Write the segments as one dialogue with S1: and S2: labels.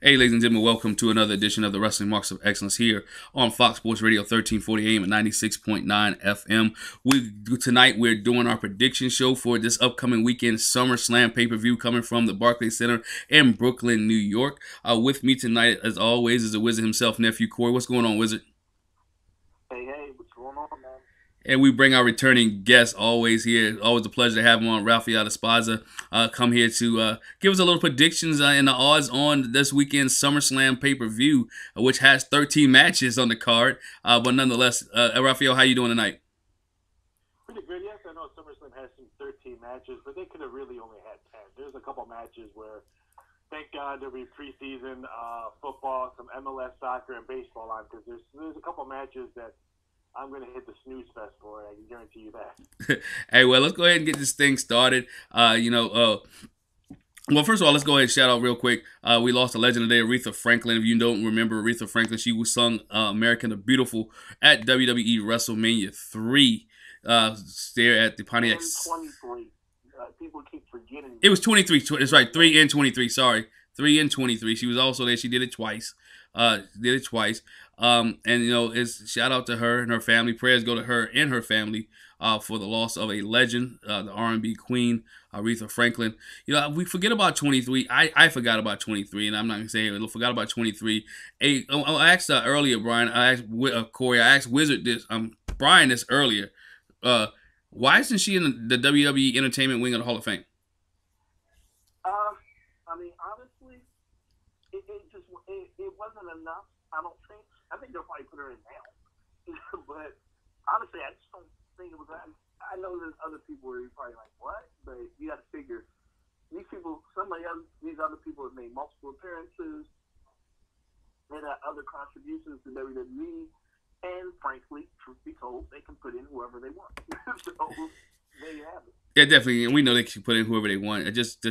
S1: Hey, ladies and gentlemen, welcome to another edition of the Wrestling Marks of Excellence here on Fox Sports Radio, 1340 AM and 96.9 FM. Tonight, we're doing our prediction show for this upcoming weekend SummerSlam pay-per-view coming from the Barclays Center in Brooklyn, New York. With me tonight, as always, is the Wizard himself, Nephew Corey. What's going on, Wizard?
S2: Hey, what's going on, man?
S1: And we bring our returning guest always here. Always a pleasure to have him on, Rafael Esparza. Come here to give us a little predictions and the odds on this weekend's SummerSlam pay-per-view, which has 13 matches on the card. But nonetheless, Rafael, how you doing tonight?
S2: Pretty good, yes. I know SummerSlam has some 13 matches, but they could have really only had 10. There's a couple matches where, thank God, there'll be preseason football, some MLS soccer, and baseball on, because there's a couple matches that I'm going to hit the snooze fest for it. I can guarantee you that.
S1: Hey, well, let's go ahead and get this thing started. Well, first of all, let's go ahead and shout out real quick. We lost a legend today, Aretha Franklin. If you don't remember Aretha Franklin, she was sung American the Beautiful at WWE WrestleMania 3 there at the Pontiac.
S2: 23. People keep forgetting.
S1: It was 23. It's right, 3 and 23. Sorry, 3 and 23. She was also there. She did it twice. And it's shout out to her and her family. Prayers go to her and her family for the loss of a legend, the R&B queen, Aretha Franklin. We forget about 23. I forgot about 23, and I'm not gonna say I forgot about 23. I asked earlier, Brian. I asked Corey. I asked Wizard this. Brian this earlier. Why isn't she in the WWE Entertainment Wing of the Hall of Fame?
S2: I mean, honestly, it wasn't enough. I don't think. I think they'll probably put her in now. But honestly, I just don't think it was that. I know there's other people where you're probably like, what? But you got to figure, these people, these other people have made multiple appearances, made other contributions to WWE, and frankly, truth be told, they can put in whoever they want. So there you have it.
S1: Yeah, definitely, and we know they can put in whoever they want. It just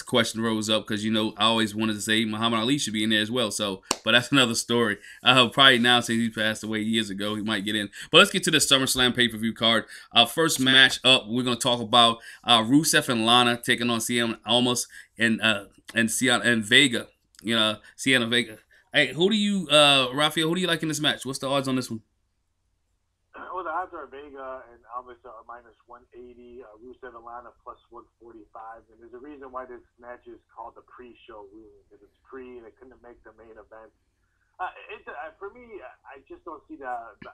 S1: question rose up because I always wanted to say Muhammad Ali should be in there as well. So, but that's another story. Probably now since he passed away years ago, he might get in. But let's get to the SummerSlam pay-per-view card. First match up, we're gonna talk about Rusev and Lana taking on Cien, Almas, and Cien and Vega. Cien and Vega. Hey, who do you, Rafael? Who do you like in this match? What's the odds on this one?
S2: Well, the odds are Vega and Almas are minus 180, Rusev and Lana plus 145. And there's a reason why this match is called the pre-show ruling, because it's pre and it couldn't make the main event. For me, I just don't see the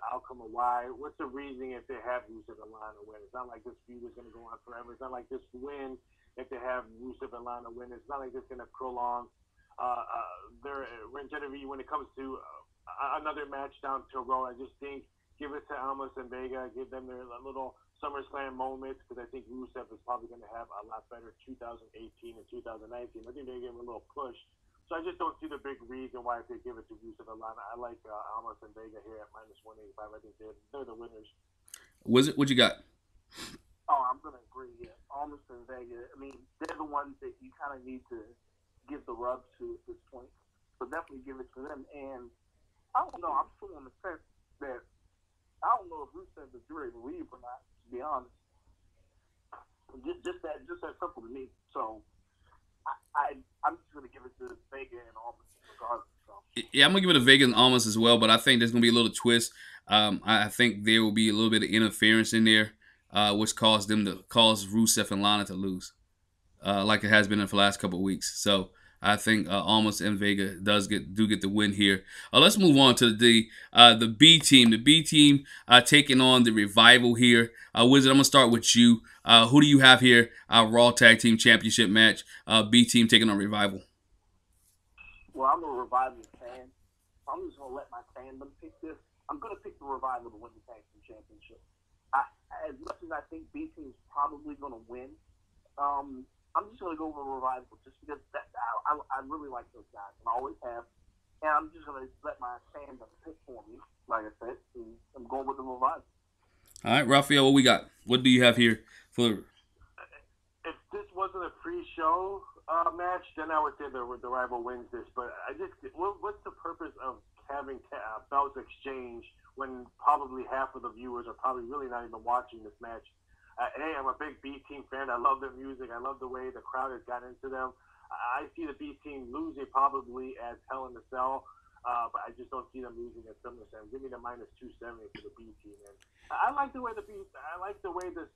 S2: outcome of why. What's the reason if they have Rusev and Lana win? It's not like this feud is going to go on forever. It's not like this win if they have Rusev and Lana win. It's not like it's going to prolong their longevity when it comes to another match down to Raw. I just think give it to Almas and Vega, give them their little SummerSlam moments, because I think Rusev is probably going to have a lot better 2018 and 2019. I think they give him a little push. So I just don't see the big reason why they give it to Rusev and Lana. I like Almas and Vega here at minus 185. I think they're the winners.
S1: Wizard, what you got?
S2: Oh, I'm going to agree. Yeah. Almas and Vega, I mean, they're the ones that you kind of need to give the rub to at this point. So definitely give it to them. And I don't know, I'm still on the fence that I don't know if Rusev is ready to leave or not, to be honest. Just that simple to me. So I'm just going to give it to Vega and Almas regardless. So.
S1: Yeah, I'm going to give it to Vega and Almas as well, but I think there's going to be a little twist. I think there will be a little bit of interference in there, which caused Rusev and Lana to lose, like it has been for the last couple of weeks. So I think Almas and Vega do get the win here. Let's move on to the B team. The B team taking on the Revival here. Wizard, I'm gonna start with you. Who do you have here? Raw Tag Team Championship match. B team taking on Revival.
S2: Well, I'm a Revival fan. I'm just gonna let my fandom pick this. I'm gonna pick the Revival to win the Tag Team Championship. As much as I think B team's probably gonna win, I'm just going to go with Revival just because I really like those guys, and I always have. And I'm just going to let my fandom pick for me, like I said, and I'm going with the Revival.
S1: All right, Rafael, what we got? What do you have here for?
S2: If this wasn't a pre-show match, then I would say the Revival wins this. But what's the purpose of having belts exchange when probably half of the viewers are probably really not even watching this match? Hey, I'm a big B team fan. I love their music. I love the way the crowd has gotten into them. I see the B team losing probably at Hell in a Cell, but I just don't see them losing at SummerSlam. Give me the -270 for the B team. And I like the way this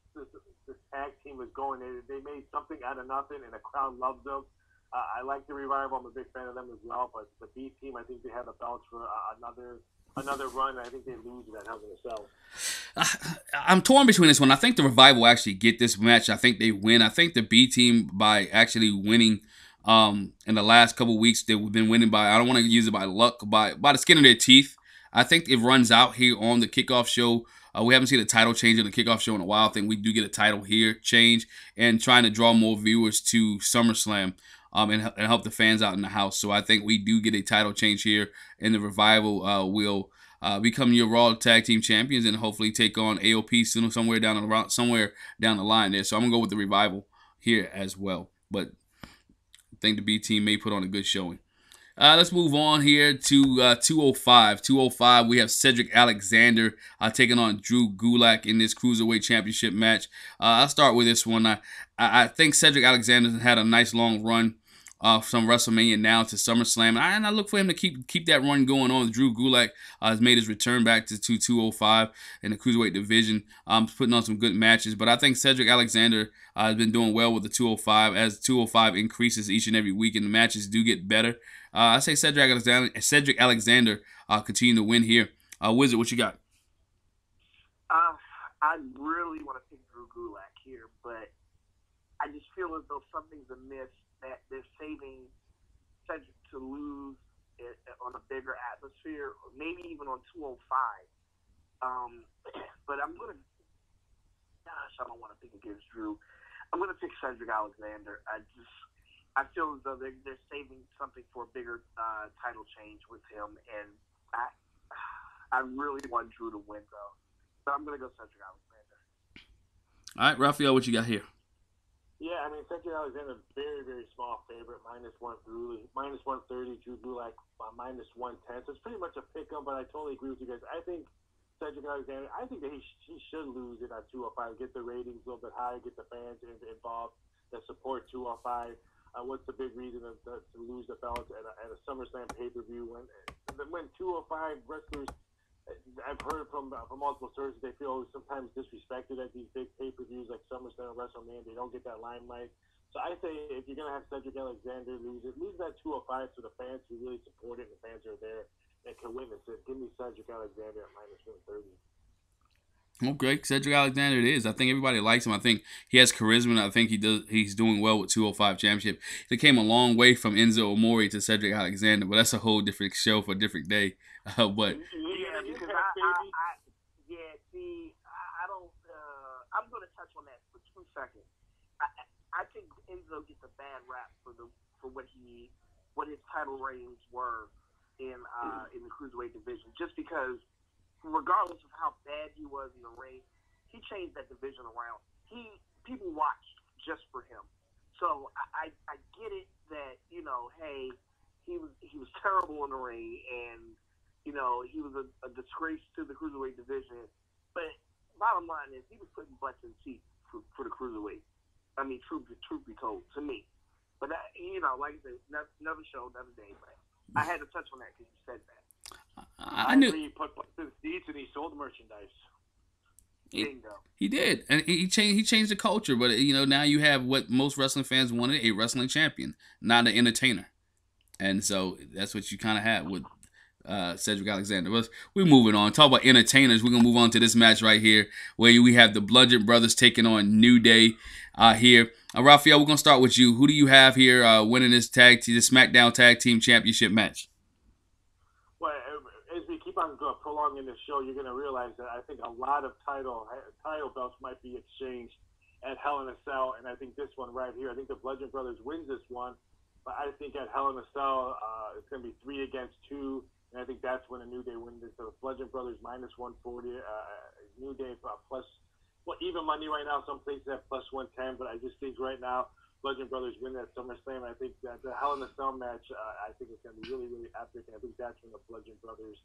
S2: tag team is going. They made something out of nothing, and the crowd loves them. I like the Revival. I'm a big fan of them as well. But the B team, I think they have the belts for another run. I think they lose that Hell in a Cell.
S1: I'm torn between this one. I think the Revival actually get this match. I think they win. I think the B team, by actually winning in the last couple weeks, they've been winning by, I don't want to use it by luck, by the skin of their teeth. I think it runs out here on the kickoff show. We haven't seen a title change on the kickoff show in a while. I think we do get a title here change, and trying to draw more viewers to SummerSlam and help the fans out in the house. So I think we do get a title change here, and the Revival will become your Raw Tag Team Champions and hopefully take on AOP soon, somewhere down the line there. So I'm gonna go with the Revival here as well. But I think the B team may put on a good showing. Let's move on here to 205. 205, we have Cedric Alexander taking on Drew Gulak in this Cruiserweight Championship match. I'll start with this one. I think Cedric Alexander had a nice long run from WrestleMania now to SummerSlam, and I look for him to keep that run going on. Drew Gulak has made his return back to 205 in the Cruiserweight division, putting on some good matches. But I think Cedric Alexander has been doing well with the 205 as 205 increases each and every week, and the matches do get better. I say Cedric Alexander continue to win here. Wizard, what you got?
S3: I really want to pick Drew Gulak here, but I just feel as though something's amiss, that they're saving Cedric to lose on a bigger atmosphere, or maybe even on 205. But I don't want to pick against Drew. I'm going to pick Cedric Alexander. I feel as though they're saving something for a bigger title change with him, and I really want Drew to win, though. So I'm going to go Cedric Alexander.
S1: All right, Raphael, what you got here?
S2: Yeah, I mean, Cedric Alexander, very, very small favorite, -130, Drew Gulak, -110. So it's pretty much a pick-up, but I totally agree with you guys. I think Cedric Alexander, I think that he should lose it at 205, get the ratings a little bit higher, get the fans involved that support 205. What's the big reason to lose the belt at a SummerSlam pay-per-view when 205 wrestlers, I've heard from multiple sources, they feel sometimes disrespected at these big pay-per-views like SummerSlam or WrestleMania. They don't get that limelight. So I say if you're going to have Cedric Alexander lose that 205 so the fans who really support it and the fans are there and can witness it. Give me Cedric Alexander at -130.
S1: Okay, Cedric Alexander it is. I think everybody likes him. I think he has charisma, and I think he's doing well with 205 Championship. They came a long way from Enzo Amore to Cedric Alexander, but that's a whole different show for a different day. But
S3: yeah, because I don't. I'm going to touch on that for 2 seconds. I think Enzo gets a bad rap for what his title reigns were in the Cruiserweight division, just because, regardless of how bad he was in the ring, he changed that division around. People watched just for him. So I get it that, hey, he was terrible in the ring, and he was a disgrace to the Cruiserweight division. But bottom line is, he was putting butts in seats for the Cruiserweight. I mean, truth be told, to me. But that, like I said, another show, another day. But I had to touch on that because you said that.
S1: I knew
S2: he put butts in seats and he sold merchandise.
S1: He did, and he changed the culture. But now you have what most wrestling fans wanted: a wrestling champion, not an entertainer. And so that's what you kind of had with Cedric Alexander. But we're moving on. Talk about entertainers. We're gonna move on to this match right here, where we have the Bludgeon Brothers taking on New Day here. Raphael, we're gonna start with you. Who do you have here winning this SmackDown Tag Team Championship match?
S2: Well, as we keep on prolonging the show, you're going to realize that I think a lot of title belts might be exchanged at Hell in a Cell, and I think this one right here, I think the Bludgeon Brothers wins this one, but I think at Hell in a Cell, it's going to be 3 against 2, and I think that's when a New Day wins it. So Bludgeon Brothers -140, New Day plus, well, even money right now, some places have +110, but I just think right now, Bludgeon Brothers win at SummerSlam. I think that the Hell in a Cell match, I think it's going to be really, really epic. And I think that's when the Bludgeon Brothers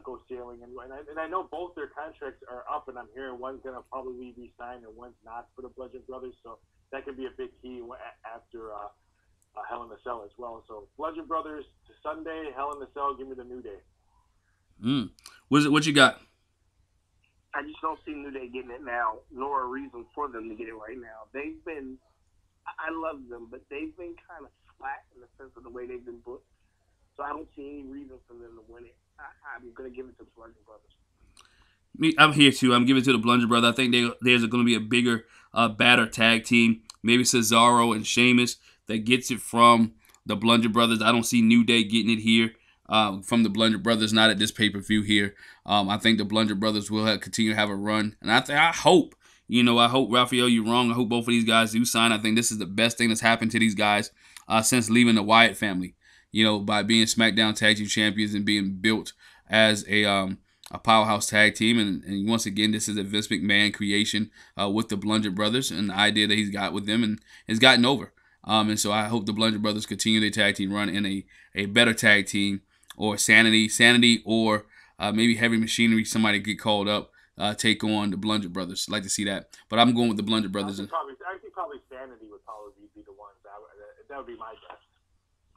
S2: go sailing. And I know both their contracts are up, and I'm hearing one's going to probably re-sign and one's not for the Bludgeon Brothers. So that could be a big key after Hell Cell as well. So Bludgeon Brothers to Sunday, Hell in the Cell, give me the New Day.
S1: What you got?
S3: I just don't see New Day getting it now, nor a reason for them to get it right now. They've been, I love them, but they've been kind of flat in the sense of the way they've been booked. So I don't see any reason for them to win it. I'm going to give it to the Bludgeon Brothers.
S1: I'm here too. I'm giving it to the Bludgeon Brothers. I think there's going to be a bigger, badder tag team. Maybe Cesaro and Sheamus that gets it from the Bludgeon Brothers. I don't see New Day getting it here from the Bludgeon Brothers, not at this pay-per-view here. I think the Bludgeon Brothers will continue to have a run. And I hope, Raphael, you're wrong. I hope both of these guys do sign. I think this is the best thing that's happened to these guys since leaving the Wyatt family. By being SmackDown Tag Team Champions and being built as a powerhouse tag team. And once again, this is a Vince McMahon creation with the Bludgeon Brothers and the idea that he's got with them and has gotten over. And so I hope the Bludgeon Brothers continue their tag team run in a better tag team, or Sanity, or maybe Heavy Machinery, somebody get called up, take on the Bludgeon Brothers. I'd like to see that. But I'm going with the Bludgeon Brothers.
S2: I think probably Sanity would probably be the ones. That would be my guess.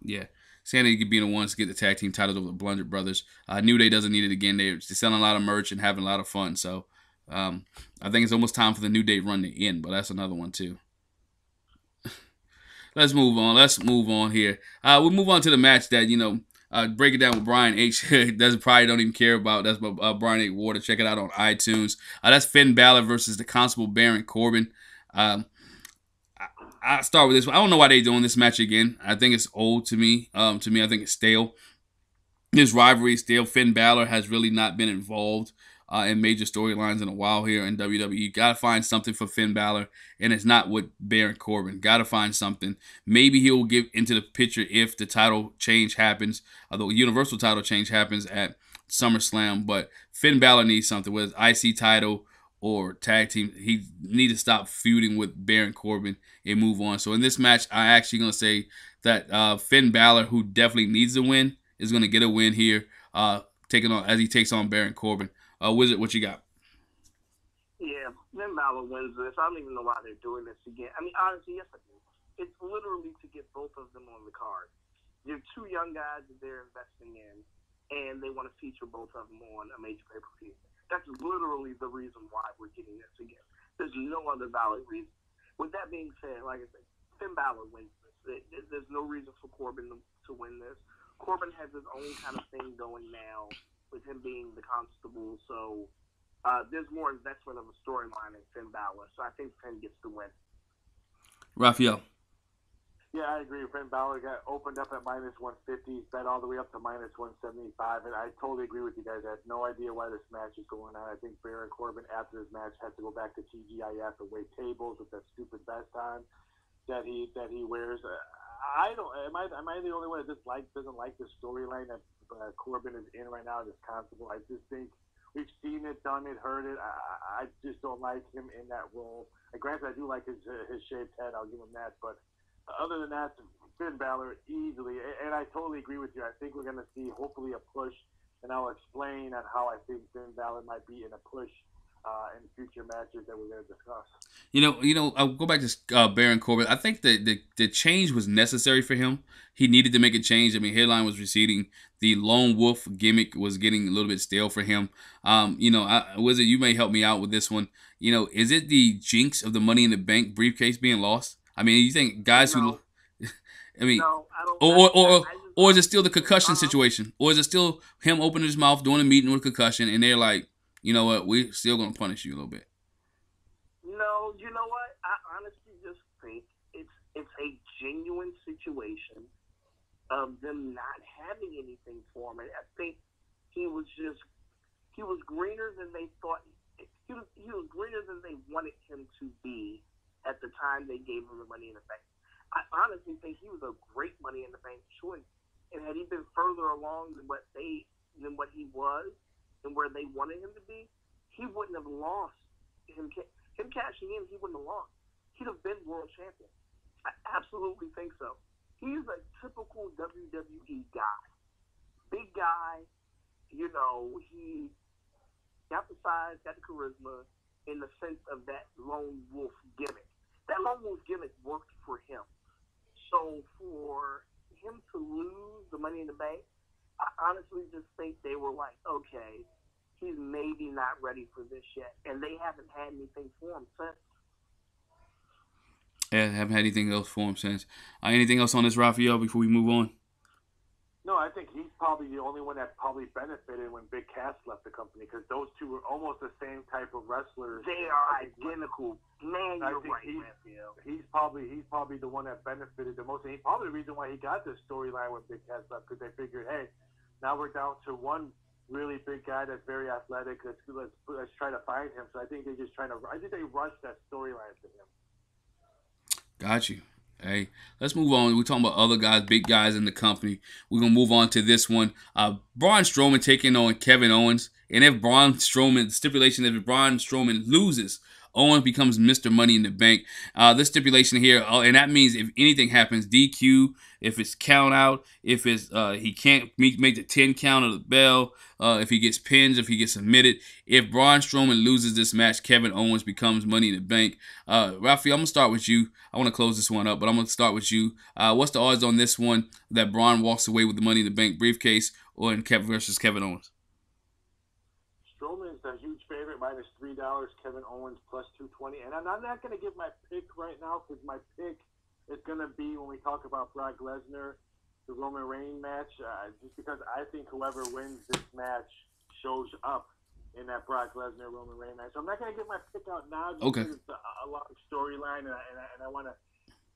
S1: Yeah. Sanity could be the ones to get the tag team titles over the Bludgeon Brothers. New Day doesn't need it again. They're selling a lot of merch and having a lot of fun. So I think it's almost time for the New Day run to end, but that's another one too. Let's move on here. We'll move on to the match that, break it down with Brian H. Probably don't even care about. That's Brian H. Ward. Check it out on iTunes. That's Finn Balor versus the Constable Baron Corbin. I'll start with this one. I don't know why they're doing this match again. I think it's old to me. I think it's stale. This rivalry is stale. Finn Balor has really not been involved in major storylines in a while here in WWE. Got to find something for Finn Balor, and it's not with Baron Corbin. Got to find something. Maybe he'll get into the picture if the title change happens, the Universal title change happens at SummerSlam. But Finn Balor needs something, whether it's IC title or tag team. He need to stop feuding with Baron Corbin and move on. So in this match, I'm actually going to say that Finn Balor, who definitely needs a win, is going to get a win here, as he takes on Baron Corbin. Wizard, what you got?
S3: Yeah, Finn Balor wins this. I don't even know why they're doing this again. I mean, honestly, yes, I do. It's literally to get both of them on the card. You have two young guys that they're investing in, and they want to feature both of them on a major pay-per-view. That's literally the reason why we're getting this again. There's no other valid reason. With that being said, like I said, Finn Balor wins this. There's no reason for Corbin to win this. Corbin has his own kind of thing going now with him being the constable. So there's more investment of a storyline in Finn Balor. So I think Finn gets the win.
S1: Raphael.
S2: Yeah, I agree. Finn Balor got opened up at -150, bet all the way up to -175, and I totally agree with you guys. I have no idea why this match is going on. I think Baron Corbin, after this match, has to go back to TGIF and wait tables with that stupid vest on that he wears. I don't. Am I the only one that doesn't like the storyline that Corbin is in right now as constable? I just think we've seen it, done it, heard it. I just don't like him in that role. Granted, I do like his shaved head. I'll give him that, but. Other than that, Finn Balor easily, and I totally agree with you. I think we're going to see hopefully a push, and I'll explain on how I think Finn Balor might be in a push in future matches that we're going to discuss.
S1: I'll go back to Baron Corbin. I think the change was necessary for him. He needed to make a change. I mean, headline was receding. The lone wolf gimmick was getting a little bit stale for him. Wizard, you may help me out with this one. Is it the jinx of the Money in the Bank briefcase being lost? I mean, you think guys who, I mean,
S3: no, I don't,
S1: or is it still the concussion situation? Or is it still him opening his mouth, doing a meeting with a concussion, and they're like, you know what, we're still going to punish you a little bit?
S3: No, you know what? I honestly just think it's a genuine situation of them not having anything for him. I think he was greener than they thought. He was greener than they wanted him to be at the time they gave him the Money in the Bank. I honestly think he was a great Money in the Bank choice. And had he been further along than what he was and where they wanted him to be, he wouldn't have lost. Him cashing in, he wouldn't have lost. He'd have been world champion. I absolutely think so. He's a typical WWE guy. Big guy, he got the size, got the charisma in the sense of that lone wolf gimmick. That lone wolf gimmick worked for him. So for Money in the Bank, I honestly just think they were like, okay, he's maybe not ready for this yet, and they haven't had anything for him since.
S1: Yeah, haven't had anything else for him since. Anything else on this, Raphael, before we move on?
S2: No, I think he's probably the only one that probably benefited when Big Cass left the company, because those two were almost the same type of wrestlers.
S3: They are identical. Man, you're right, Raphael.
S2: He's probably the one that benefited the most. And he's probably the reason why he got this storyline with Big Cass left, because they figured, hey, now we're down to one really big guy that's very athletic. Let's try to find him. So I think they're just trying to. I think they rushed that storyline to him.
S1: Got you. Hey, let's move on. We're talking about other guys, big guys in the company. We're going to move on to this one. Braun Strowman taking on Kevin Owens. And if Braun Strowman, stipulation, if Braun Strowman loses, Owens becomes Mr. Money in the Bank. This stipulation here, and that means if anything happens, DQ, if it's count out, if it's he can't make the 10 count of the bell, if he gets pins, if he gets submitted. If Braun Strowman loses this match, Kevin Owens becomes Money in the Bank. Raphael, I'm going to start with you. I want to close this one up, but I'm going to start with you. What's the odds on this one that Braun walks away with the Money in the Bank briefcase or in Kevin versus Kevin Owens?
S2: Strowman's a huge favorite, -$3. Kevin Owens +220. And I'm not going to give my pick right now, because my pick is going to be when we talk about Brock Lesnar, the Roman Reigns match, just because I think whoever wins this match shows up in that Brock Lesnar Roman Reigns match. So I'm not going to get my pick out now, just because it's a long storyline, and I want to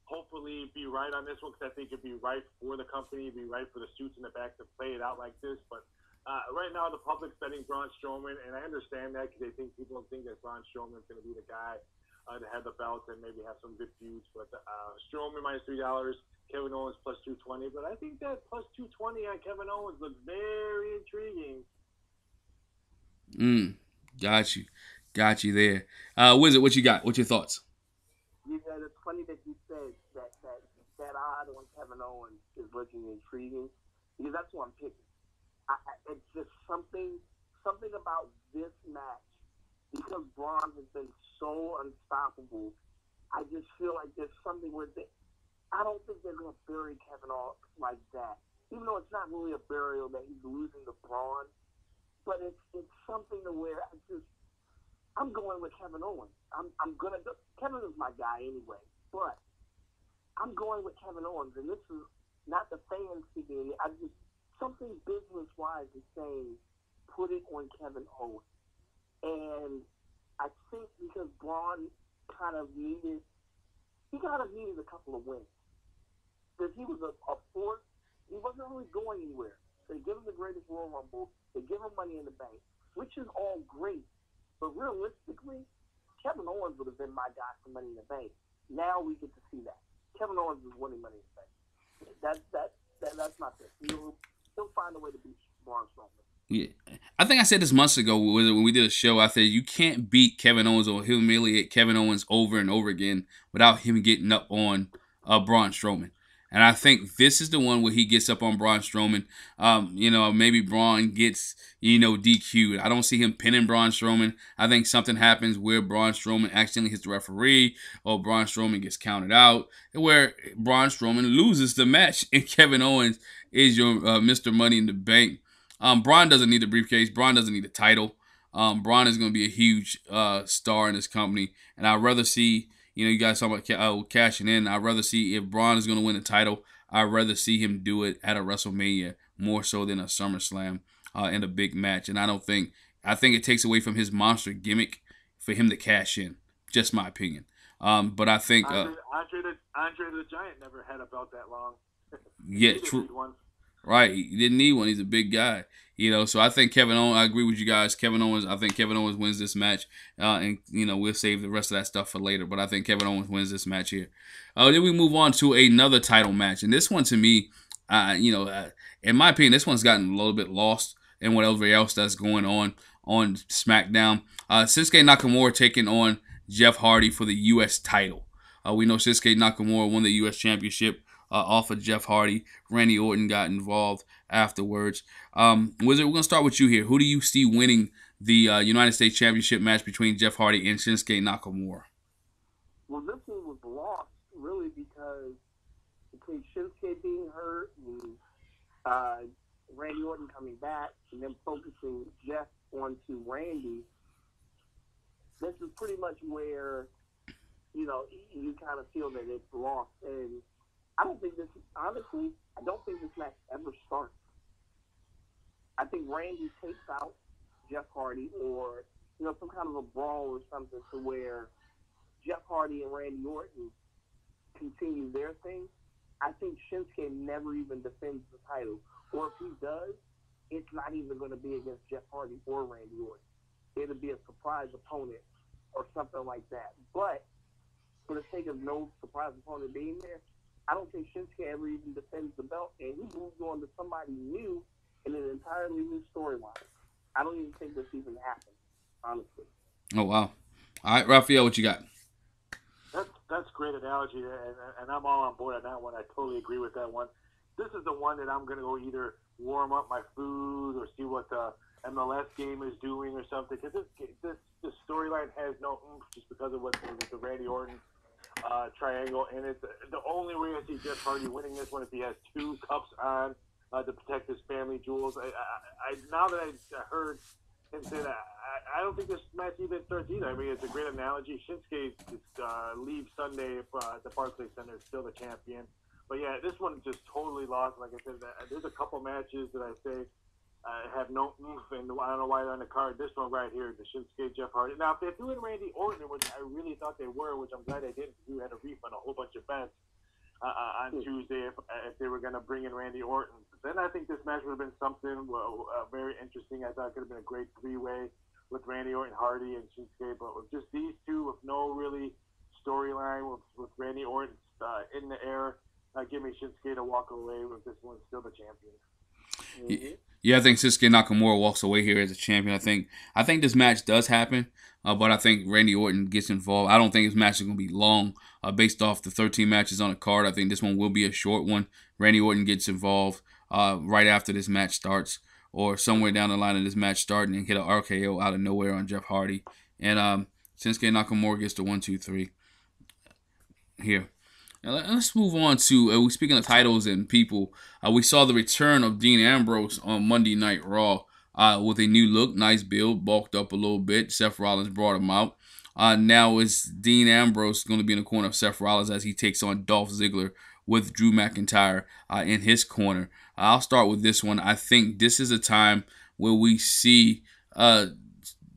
S2: hopefully be right on this one, because I think it'd be right for the company, be right for the suits in the back to play it out like this. But right now, the public's betting Braun Strowman, and I understand that, because people think that Braun Strowman's going to be the guy to have the belt and maybe have some good feuds. But Strowman -$3, Kevin Owens +220. But I think that +220 on Kevin Owens looks very intriguing.
S1: Got you there. Wizard, what you got? What's your thoughts?
S3: You know, it's funny that you said that odd on Kevin Owens is looking intriguing, because that's what I'm picking. It's just something about this match, because Braun has been so unstoppable. I just feel like there's something where I don't think they're going to bury Kevin Owens like that, even though it's not really a burial that he's losing to Braun. But it's something to where I'm going with Kevin Owens. I'm gonna go. Kevin is my guy anyway, but I'm going with Kevin Owens, and this is not the fans speaking. Something business-wise is saying put it on Kevin Owens, and I think because Braun kind of needed a couple of wins, because he was a force. He wasn't really going anywhere. They give him the greatest Royal Rumble. They give him Money in the Bank, which is all great. But realistically, Kevin Owens would have been my guy for Money in the Bank. Now we get to see that. Kevin Owens is winning Money in the Bank. That's my pick. He'll find a way to beat Braun Strowman.
S1: Yeah, I think I said this months ago when we did a show. I said you can't beat Kevin Owens or humiliate Kevin Owens over and over again without him getting up on Braun Strowman. And I think this is the one where he gets up on Braun Strowman. Maybe Braun gets, DQ'd. I don't see him pinning Braun Strowman. I think something happens where Braun Strowman accidentally hits the referee, or Braun Strowman gets counted out, where Braun Strowman loses the match, and Kevin Owens is your Mr. Money in the Bank. Braun doesn't need the briefcase. Braun doesn't need the title. Braun is going to be a huge star in this company, and I'd rather see. You guys talking about cashing in. I'd rather see if Braun is going to win the title. I'd rather see him do it at a WrestleMania more so than a SummerSlam in a big match. And I think it takes away from his monster gimmick for him to cash in. Just my opinion. But I think
S2: Andre the Giant never had a belt that long.
S1: Yeah, true. Right, he didn't need one. He's a big guy, So I think Kevin Owens. I agree with you guys. I think Kevin Owens wins this match, and we'll save the rest of that stuff for later. But I think Kevin Owens wins this match here. Then we move on to another title match, and this one to me, in my opinion, this one's gotten a little bit lost in whatever else that's going on SmackDown. Shinsuke Nakamura taking on Jeff Hardy for the U.S. title. We know Shinsuke Nakamura won the U.S. Championship off of Jeff Hardy. Randy Orton got involved afterwards. Wizard, we're going to start with you here. Who do you see winning the United States Championship match between Jeff Hardy and Shinsuke Nakamura?
S3: Well, this one was lost, really, because between Shinsuke being hurt and Randy Orton coming back and then focusing just onto Randy, this is pretty much where, you know, you kind of feel that it's lost. And I don't think this, honestly, I don't think this match ever starts. I think Randy takes out Jeff Hardy, or, you know, some kind of a brawl or something to where Jeff Hardy and Randy Orton continue their thing. I think Shinsuke never even defends the title. Or if he does, it's not even going to be against Jeff Hardy or Randy Orton. It'll be a surprise opponent or something like that. But for the sake of no surprise opponent being there, I don't think Shinsuke ever even defends the belt, and he moves on to somebody new in an entirely new storyline. I don't even think this even happened, honestly.
S1: Oh, wow. All right, Raphael, what you got?
S2: That's a great analogy, and I'm all on board on that one. I totally agree with that one. This is the one that I'm going to go either warm up my food or see what the MLS game is doing or something, because this storyline has no oomph just because of what the Randy Orton triangle, and it's the only way I see Jeff Hardy winning this one if he has 2 cups on to protect his family jewels. I now that I heard him say that, I don't think this match even starts either. I mean, it's a great analogy. Shinsuke leaves Sunday at the Barclays Center, still the champion. But yeah, this one just totally lost. Like I said, there's a couple matches that I say have no oomph, and I don't know why they're on the card. This one right here, the Shinsuke Jeff Hardy. Now, if they're doing Randy Orton, which I really thought they were, which I'm glad they didn't, because we had a refund a whole bunch of bets on Tuesday if they were going to bring in Randy Orton. Then I think this match would have been something very interesting. I thought it could have been a great 3-way with Randy Orton, Hardy, and Shinsuke. But with just these two, with no really storyline, with Randy Orton in the air, give me Shinsuke to walk away with this one, still the champion.
S1: Mm-hmm. Yeah, I think Shinsuke Nakamura walks away here as a champion. I think this match does happen, but I think Randy Orton gets involved. I don't think this match is going to be long based off the 13 matches on the card. I think this one will be a short one. Randy Orton gets involved right after this match starts, or somewhere down the line of this match starting, and hit an RKO out of nowhere on Jeff Hardy. And Shinsuke Nakamura gets the 1, 2, 3 here. Now let's move on to, speaking of titles and people, we saw the return of Dean Ambrose on Monday Night Raw with a new look, nice build, bulked up a little bit. Seth Rollins brought him out. Now is Dean Ambrose going to be in the corner of Seth Rollins as he takes on Dolph Ziggler with Drew McIntyre in his corner. I'll start with this one. I think this is a time where we see Dolph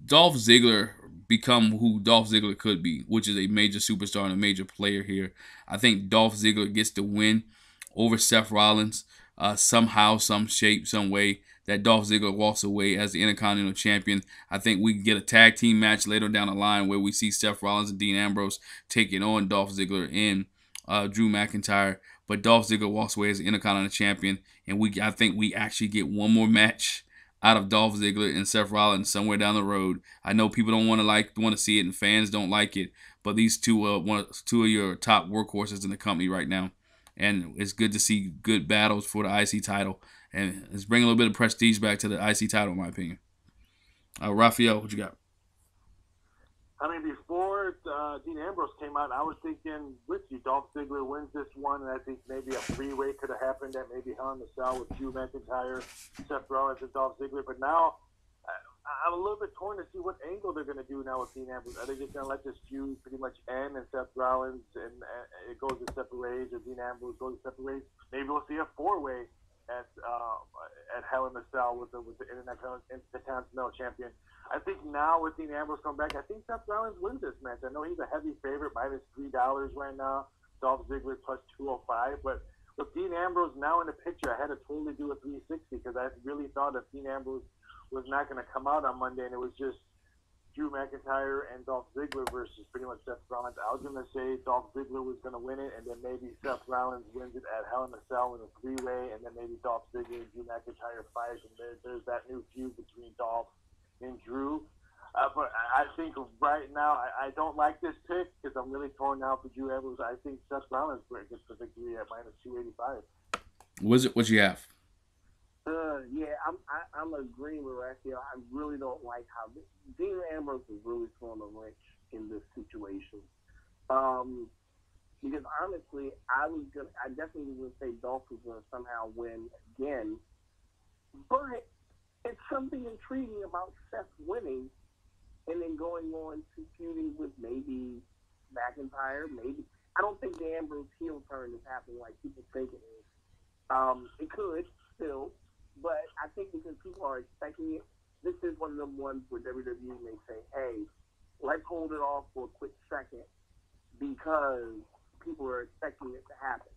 S1: Ziggler become who Dolph Ziggler could be, which is a major superstar and a major player here. I think Dolph Ziggler gets the win over Seth Rollins somehow, some shape, some way, that Dolph Ziggler walks away as the Intercontinental Champion. I think we can get a tag team match later down the line where we see Seth Rollins and Dean Ambrose taking on Dolph Ziggler and Drew McIntyre. But Dolph Ziggler walks away as the Intercontinental Champion, and I think we actually get one more match out of Dolph Ziggler and Seth Rollins somewhere down the road. I know people don't want to see it, and fans don't like it, but these two are two of your top workhorses in the company right now, and it's good to see good battles for the IC title, and it's bringing a little bit of prestige back to the IC title, in my opinion. Raphael, what you got?
S2: I mean, before Dean Ambrose came out, I was thinking with you, Dolph Ziggler wins this one, and I think maybe a 3-way could have happened at maybe Hell in the Cell with Drew McIntyre, Seth Rollins, and Dolph Ziggler. But now I'm a little bit torn to see what angle they're going to do now with Dean Ambrose. Are they just going to let this feud pretty much end and Seth Rollins and it goes to separate ways, or Dean Ambrose goes to separate ways? Maybe we'll see a 4-way at Hell in the Cell with the Intercontinental Champion. I think now with Dean Ambrose coming back, I think Seth Rollins wins this match. I know he's a heavy favorite, minus $3 right now. Dolph Ziggler plus 205. But with Dean Ambrose now in the picture, I had to totally do a 360 because I really thought that Dean Ambrose was not going to come out on Monday, and it was just Drew McIntyre and Dolph Ziggler versus pretty much Seth Rollins. I was going to say Dolph Ziggler was going to win it, and then maybe Seth Rollins wins it at Hell in a Cell in a 3-way, and then maybe Dolph Ziggler and Drew McIntyre fight, and there's that new feud between Dolph and Drew. But I think right now, I don't like this pick because I'm really torn now for Drew Ambrose. I think Seth Rollins gets the victory at minus 285.
S1: What you have?
S3: Yeah, I'm agreeing with Raphael. I really don't like how Dean Ambrose is really throwing a wrench in this situation. Because honestly, I definitely would say Dolph was gonna somehow win again. But it's something intriguing about Seth winning and then going on to feuding with maybe McIntyre. Maybe I don't think the Ambrose heel turn is happening like people think it is. It could still, but I think because people are expecting it, this is one of them ones where WWE may say, "Hey, let's hold it off for a quick second because people are expecting it to happen."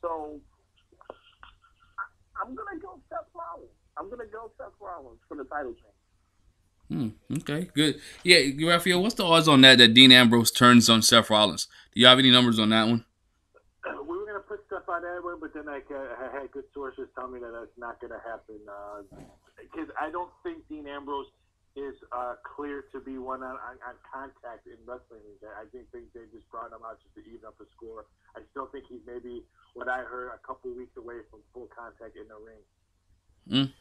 S3: So I'm gonna go Seth Rollins. I'm gonna go Seth Rollins for the title change.
S1: Okay, good. Yeah, Raphael, what's the odds on that Dean Ambrose turns on Seth Rollins? Do you have any numbers on that one?
S2: We were gonna put stuff on that one, but then I had good sources tell me that that's not gonna happen because I don't think Dean Ambrose is clear to be one on contact in wrestling. I think they just brought him out just to even up the score. I still think he's maybe what I heard a couple weeks away from full contact in the ring.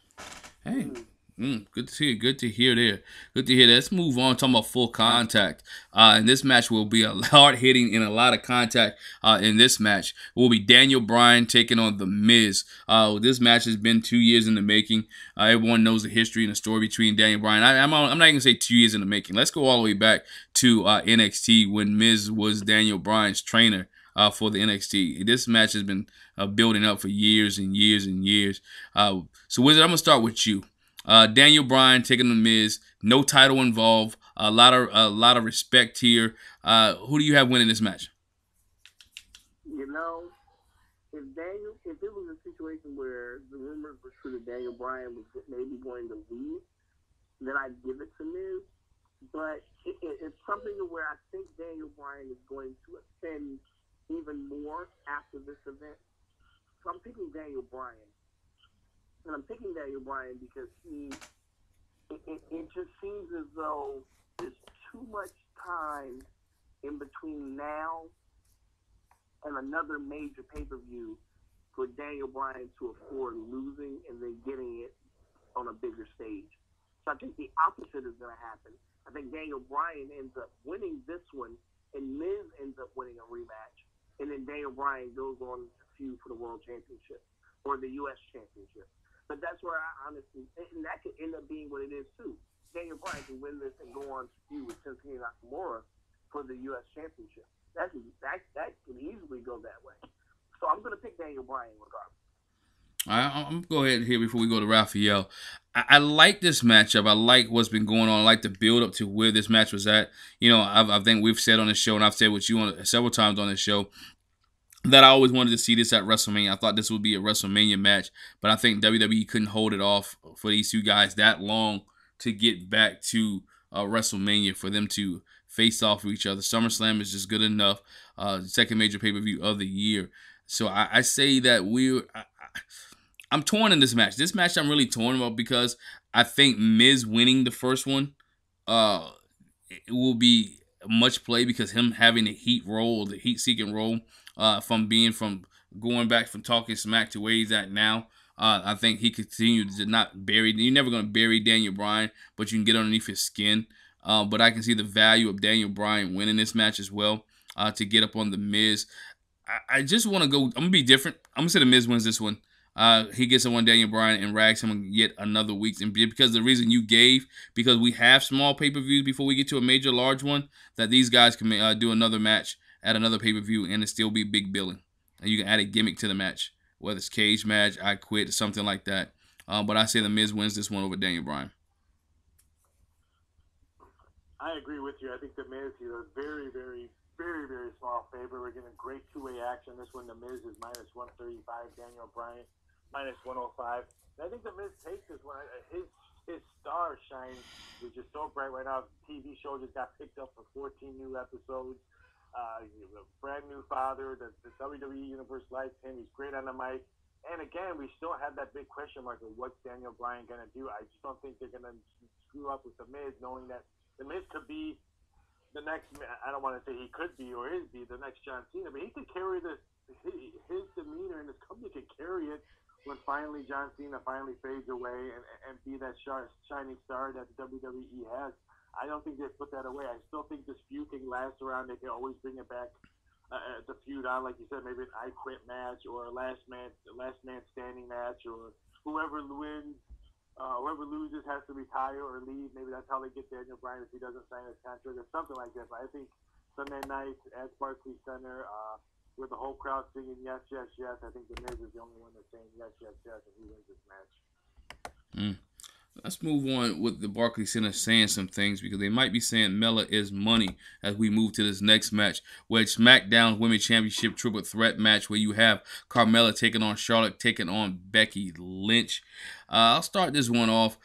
S1: Hey. Good to see. Good to hear there. Good to hear that. Let's move on. Talking about full contact. And this match will be a hard hitting and a lot of contact. In this match will be Daniel Bryan taking on The Miz. This match has been 2 years in the making. Everyone knows the history and the story between Daniel Bryan. I'm not even gonna say 2 years in the making. Let's go all the way back to NXT when Miz was Daniel Bryan's trainer. For the NXT. This match has been building up for years and years and years. So, Wizard, I'm going to start with you. Daniel Bryan taking The Miz. No title involved. A lot of respect here. Who do you have winning this match?
S3: You know, if it was a situation where the rumors were true that Daniel Bryan was maybe going to leave, then I'd give it to Miz. But it's something where I think Daniel Bryan is going to ascend even more after this event. So I'm picking Daniel Bryan. And I'm picking Daniel Bryan because it just seems as though there's too much time in between now and another major pay-per-view for Daniel Bryan to afford losing and then getting it on a bigger stage. So I think the opposite is going to happen. I think Daniel Bryan ends up winning this one and Miz ends up winning a rematch. And then Daniel Bryan goes on to feud for the World Championship or the U.S. Championship. But that's where I honestly, and that could end up being what it is too. Daniel Bryan can win this and go on to feud with Shinsuke Nakamura for the U.S. Championship. That can easily go that way. So I'm going to pick Daniel Bryan regardless.
S1: I'm going to go ahead here before we go to Raphael. I like this matchup. I like what's been going on. I like the build up to where this match was at. You know, I think we've said on the show, and I've said with you several times on this show, that I always wanted to see this at WrestleMania. I thought this would be a WrestleMania match, but I think WWE couldn't hold it off for these two guys that long to get back to WrestleMania for them to face off with each other. SummerSlam is just good enough. Second major pay-per-view of the year. So I say that I'm torn in this match. This match I'm really torn about because I think Miz winning the first one it will be much play because him having the heat role, the heat-seeking role, from going back from talking smack to where he's at now. I think he continued to not bury. You're never going to bury Daniel Bryan, but you can get underneath his skin. But I can see the value of Daniel Bryan winning this match as well to get up on The Miz. I just want to go. I'm going to be different. I'm going to say The Miz wins this one. He gets on Daniel Bryan and rags him yet another week. And because the reason you gave, because we have small pay-per-views before we get to a major large one, that these guys can do another match at another pay-per-view and it still be big billing. And you can add a gimmick to the match, whether it's cage match, I quit, or something like that. But I say The Miz wins this one over Daniel Bryan.
S2: I agree with you. I think The Miz is a very, very, very, very small favorite. We're getting great two-way action. This one, The Miz is minus 135. Daniel Bryan minus 105. And I think The Miz takes this one. His star shine is just so bright right now. The TV show just got picked up for 14 new episodes. He's a brand new father. The WWE Universe likes him. He's great on the mic. And again, we still have that big question mark of what's Daniel Bryan going to do. I just don't think they're going to screw up with The Miz, knowing that The Miz could be the next, I don't want to say he could be or is be the next John Cena, but he could carry his demeanor and his company could carry it when finally John Cena finally fades away and be that shining star that the WWE has. I don't think they put that away. I still think this feud can last around. They can always bring it back the feud on, like you said, maybe an I Quit match or a last man standing match, or whoever wins. Whoever loses has to retire or leave. Maybe that's how they get Daniel Bryan if he doesn't sign his contract or something like that. But I think Sunday night at Barclays Center, with the whole crowd singing yes, yes, yes, I think The Miz is the only one that's saying yes, yes, yes, and he wins this match.
S1: Let's move on with the Barclays Center saying some things, because they might be saying Mella is money as we move to this next match, which SmackDown Women's Championship Triple Threat match, where you have Carmella taking on Charlotte, taking on Becky Lynch. I'll start this one off.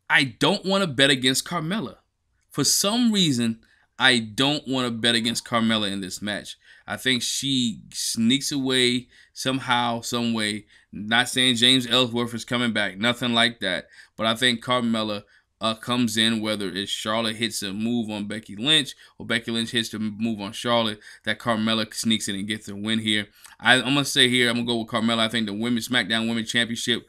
S1: I don't want to bet against Carmella. For some reason, I don't want to bet against Carmella in this match. I think she sneaks away somehow, some way. Not saying James Ellsworth is coming back, nothing like that. But I think Carmella comes in, whether it's Charlotte hits a move on Becky Lynch or Becky Lynch hits a move on Charlotte, that Carmella sneaks in and gets the win here. I'm going to say here, I'm going to go with Carmella. I think the SmackDown Women's Championship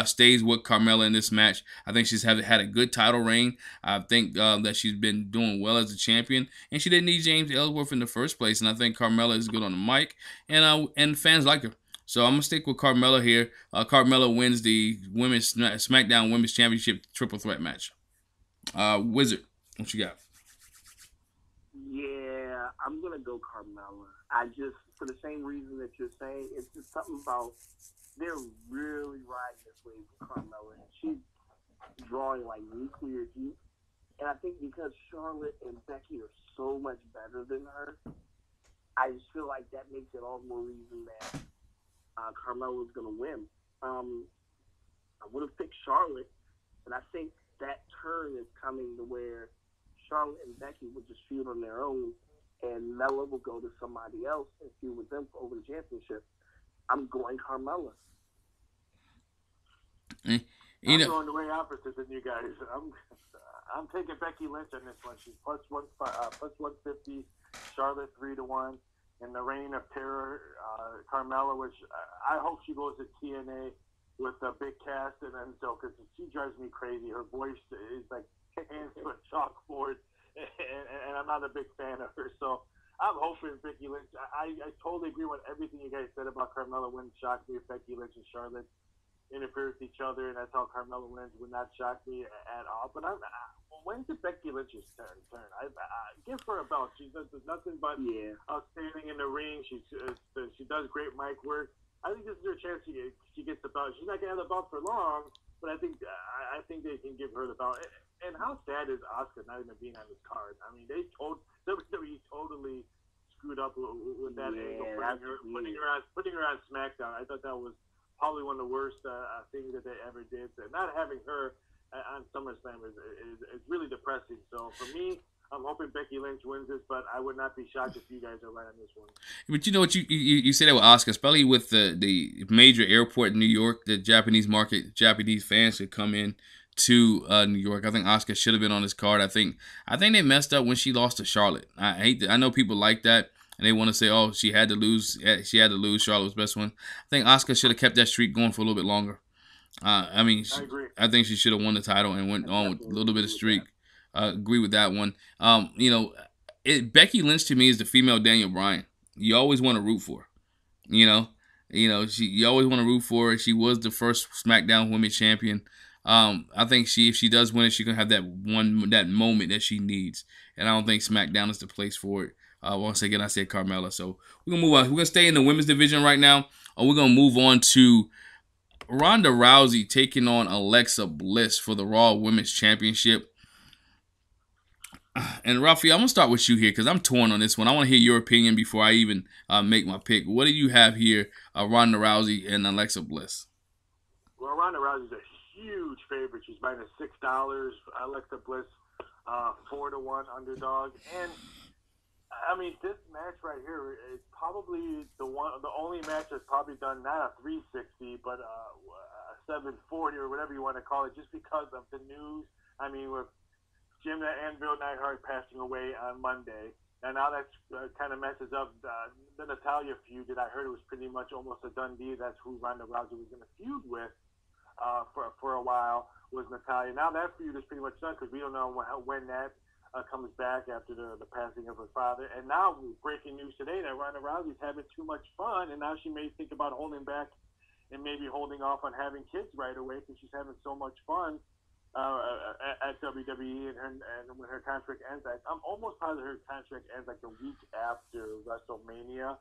S1: stays with Carmella in this match. I think she's had a good title reign. I think that she's been doing well as a champion, and she didn't need James Ellsworth in the first place. And I think Carmella is good on the mic, and fans like her. So I'm gonna stick with Carmella here. Carmella wins the SmackDown Women's Championship Triple Threat match. Wizard, what you got?
S3: Yeah, I'm gonna go Carmella. I just, for the same reason that you're saying, it's just something about they're really riding this wave with Carmella, and she's drawing like nuclear heat. And I think because Charlotte and Becky are so much better than her, I just feel like that makes it all the more reason that Carmella's going to win. I would have picked Charlotte, but I think that turn is coming to where Charlotte and Becky would just feud on their own, and Mella will go to somebody else and feud with them over the championship. I'm going Carmella.
S2: I'm going the way opposite than you guys. I'm taking Becky Lynch on this one. She's plus 150, Charlotte 3-1, and the Reign of Terror, Carmella, which I hope she goes to TNA with a big cast, and then so because she drives me crazy. Her voice is like hands to a chalkboard, and I'm not a big fan of her. So I'm hoping Becky Lynch. I totally agree with everything you guys said about Carmella. Wouldn't shock me if Becky Lynch and Charlotte interfere with each other, and that's how Carmella wins. Would not shock me at all. But when's the Becky Lynch's turn? I give her a belt. She does nothing but outstanding in the ring. She does great mic work. I think this is her chance. She gets the belt. She's not gonna have the belt for long, but I think they can give her the belt. And how sad is Asuka not even being on this card? I mean, WWE totally screwed up with that angle, putting her on SmackDown. I thought that was probably one of the worst things that they ever did. So not having her on SummerSlam is really depressing. So for me, I'm hoping Becky Lynch wins this, but I would not be shocked if you guys are right on this one.
S1: But you know what, you say that with Asuka, especially with the major airport in New York, the Japanese market, Japanese fans could come in to New York. I think Asuka should have been on this card. I think they messed up when she lost to Charlotte. I know people like that, and they want to say, oh, she had to lose. Charlotte was the best one. I think Asuka should have kept that streak going for a little bit longer. I agree. I think she should have won the title and went on with a little bit of streak. Agree with that one. Becky Lynch to me is the female Daniel Bryan. You always want to root for her. You always want to root for her. She was the first SmackDown Women's Champion. I think if she does win it, she's gonna have that moment that she needs. And I don't think SmackDown is the place for it. Once again, I said Carmella. So we're gonna move on. We're gonna stay in the women's division right now. We're gonna move on to Ronda Rousey taking on Alexa Bliss for the Raw Women's Championship. And Rafi, I'm gonna start with you here because I'm torn on this one. I want to hear your opinion before I even make my pick. What do you have here, Ronda Rousey and Alexa Bliss?
S2: Well, Ronda Rousey's a huge favorite. She's minus $6. Alexa Bliss, 4-1 underdog. And I mean, this match right here is probably the only match that's probably done not a 360, but a 740 or whatever you want to call it, just because of the news. I mean, with Jim and Bill Neidhart passing away on Monday, and now that kind of messes up the Natalya feud that I heard it was pretty much almost a done deal. That's who Ronda Rousey was going to feud with for a while, was Natalya. Now that feud is pretty much done because we don't know when that comes back after the passing of her father. And now, breaking news today that Ronda Rousey's having too much fun, and now she may think about holding back and maybe holding off on having kids right away because she's having so much fun at WWE, and when her contract ends, I'm almost positive her contract ends like the week after WrestleMania.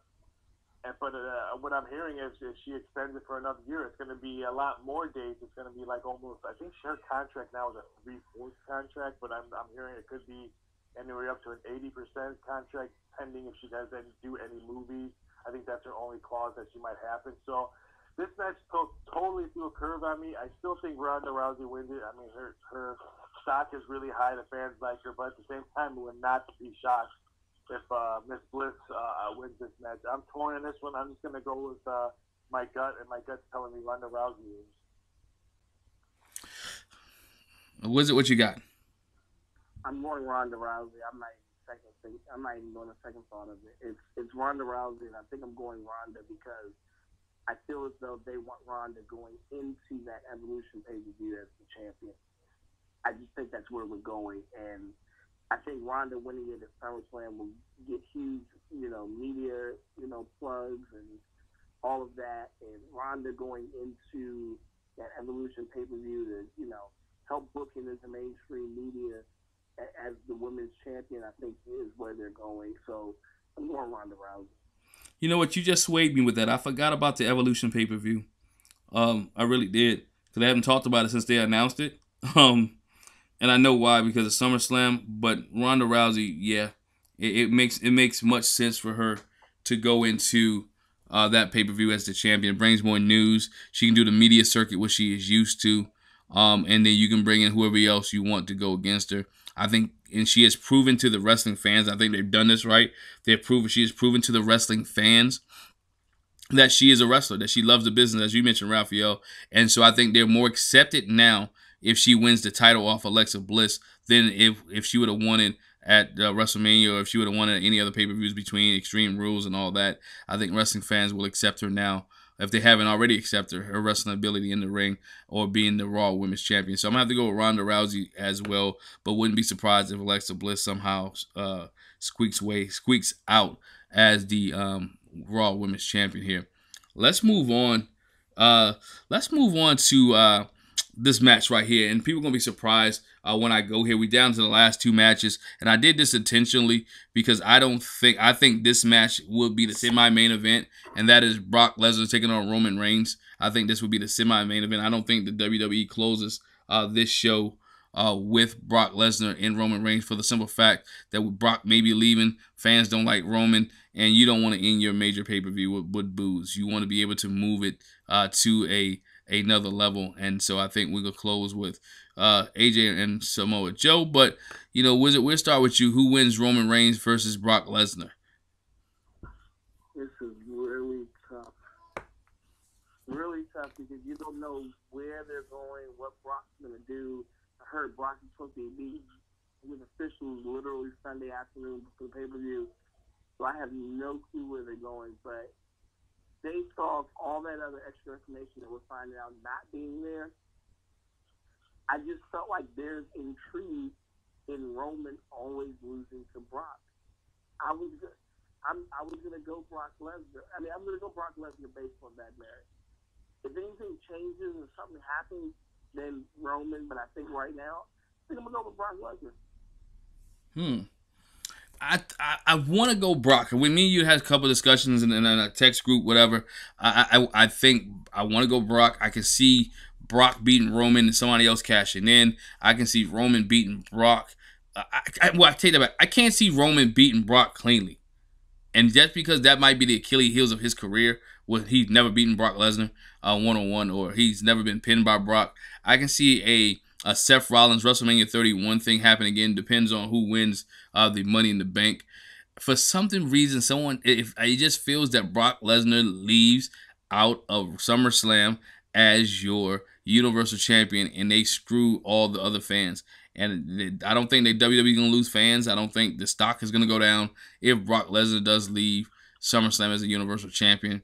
S2: But what I'm hearing is if she extends it for another year, it's going to be a lot more days. It's going to be like almost, I think her contract now is a 3/4 contract, but I'm hearing it could be anywhere up to an 80% contract pending if she doesn't do any movies. I think that's her only clause that she might happen. So this match totally threw a curve on me. I still think Ronda Rousey wins it. I mean, her stock is really high. The fans like her, but at the same time, we would not be shocked if Miss Bliss wins this match. I'm torn in this one. I'm just going to go with my gut, and my gut's telling me Ronda Rousey wins.
S1: Wizard, what you got?
S3: I'm going Ronda Rousey. I'm not even going to second thought of it. It's Ronda Rousey, and I think I'm going Ronda because I feel as though they want Ronda going into that Evolution pay-per-view as the champion. I just think that's where we're going, and I think Ronda winning it at SummerSlam will get huge, media, plugs and all of that, and Ronda going into that Evolution pay-per-view to, help book it into mainstream media as the women's champion, I think is where they're going. So I'm going Ronda Rousey.
S1: You know what? You just swayed me with that. I forgot about the Evolution pay-per-view. I really did. Because I haven't talked about it since they announced it. And I know why, because of SummerSlam. But Ronda Rousey, yeah, it makes much sense for her to go into that pay-per-view as the champion. It brings more news. She can do the media circuit, which she is used to. And then you can bring in whoever else you want to go against her. I think, and she has proven to the wrestling fans, I think they've done this right. She has proven to the wrestling fans that she is a wrestler, that she loves the business, as you mentioned, Raphael. And so I think they're more accepted now if she wins the title off Alexa Bliss than if she would have won it at WrestleMania, or if she would have won it at any other pay-per-views between Extreme Rules and all that. I think wrestling fans will accept her now, if they haven't already accepted her wrestling ability in the ring or being the Raw Women's Champion. So I'm going to have to go with Ronda Rousey as well, but wouldn't be surprised if Alexa Bliss somehow squeaks out as the Raw Women's Champion here. Let's move on. To this match right here, and people are going to be surprised when I go here. We down to the last two matches, and I did this intentionally because I think this match will be the semi-main event, and that is Brock Lesnar taking on Roman Reigns. I think this will be the semi-main event. I don't think the WWE closes this show with Brock Lesnar and Roman Reigns, for the simple fact that with Brock maybe leaving, fans don't like Roman, and you don't want to end your major pay-per-view with boos. You want to be able to move it to another level, and so I think we're going to close with AJ and Samoa Joe. But, Wizard, we'll start with you. Who wins Roman Reigns versus Brock Lesnar?
S3: This is really tough. Really tough because you don't know where they're going, what Brock's going to do. I heard Brock is supposed to be with officials literally Sunday afternoon before the pay-per-view, so I have no clue where they're going, but based off all that other extra information that we're finding out not being there, I just felt like there's intrigue in Roman always losing to Brock. I was gonna go Brock Lesnar. I'm gonna go Brock Lesnar based on that merit. If anything changes or something happens, then Roman. But I think right now, I'm gonna go with Brock Lesnar.
S1: I want to go Brock. When me and you had a couple of discussions in a text group, whatever, I think I want to go Brock. I can see Brock beating Roman and somebody else cashing in. I can see Roman beating Brock. I take that back. I can't see Roman beating Brock cleanly. And just because that might be the Achilles heels of his career, where he's never beaten Brock Lesnar one-on-one, or he's never been pinned by Brock, I can see a Seth Rollins WrestleMania 31 thing happen again. Depends on who wins the Money in the Bank. For some reason, it just feels that Brock Lesnar leaves out of SummerSlam as your Universal Champion, and they screw all the other fans. And I don't think that WWE is going to lose fans. I don't think the stock is going to go down if Brock Lesnar does leave SummerSlam as a Universal Champion.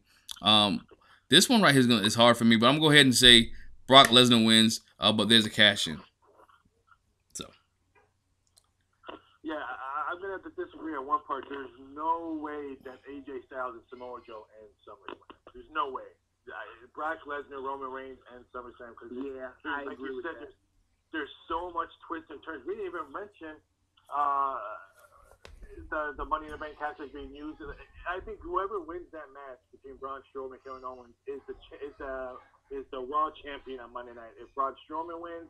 S1: This one right here is hard for me, but I'm going to go ahead and say Brock Lesnar wins, but there's a cash in. So.
S2: have to disagree on one part. There's no way that AJ Styles and Samoa Joe and SummerSlam. There's no way. Brock Lesnar, Roman Reigns, and SummerSlam.
S3: Yeah, I
S2: like
S3: agree
S2: you
S3: with
S2: said,
S3: that.
S2: there's so much twists and turns. We didn't even mention the Money in the Bank cash is being used. I think whoever wins that match between Braun Strowman and Kevin Owens is the Raw champion on Monday night. If Braun Strowman wins,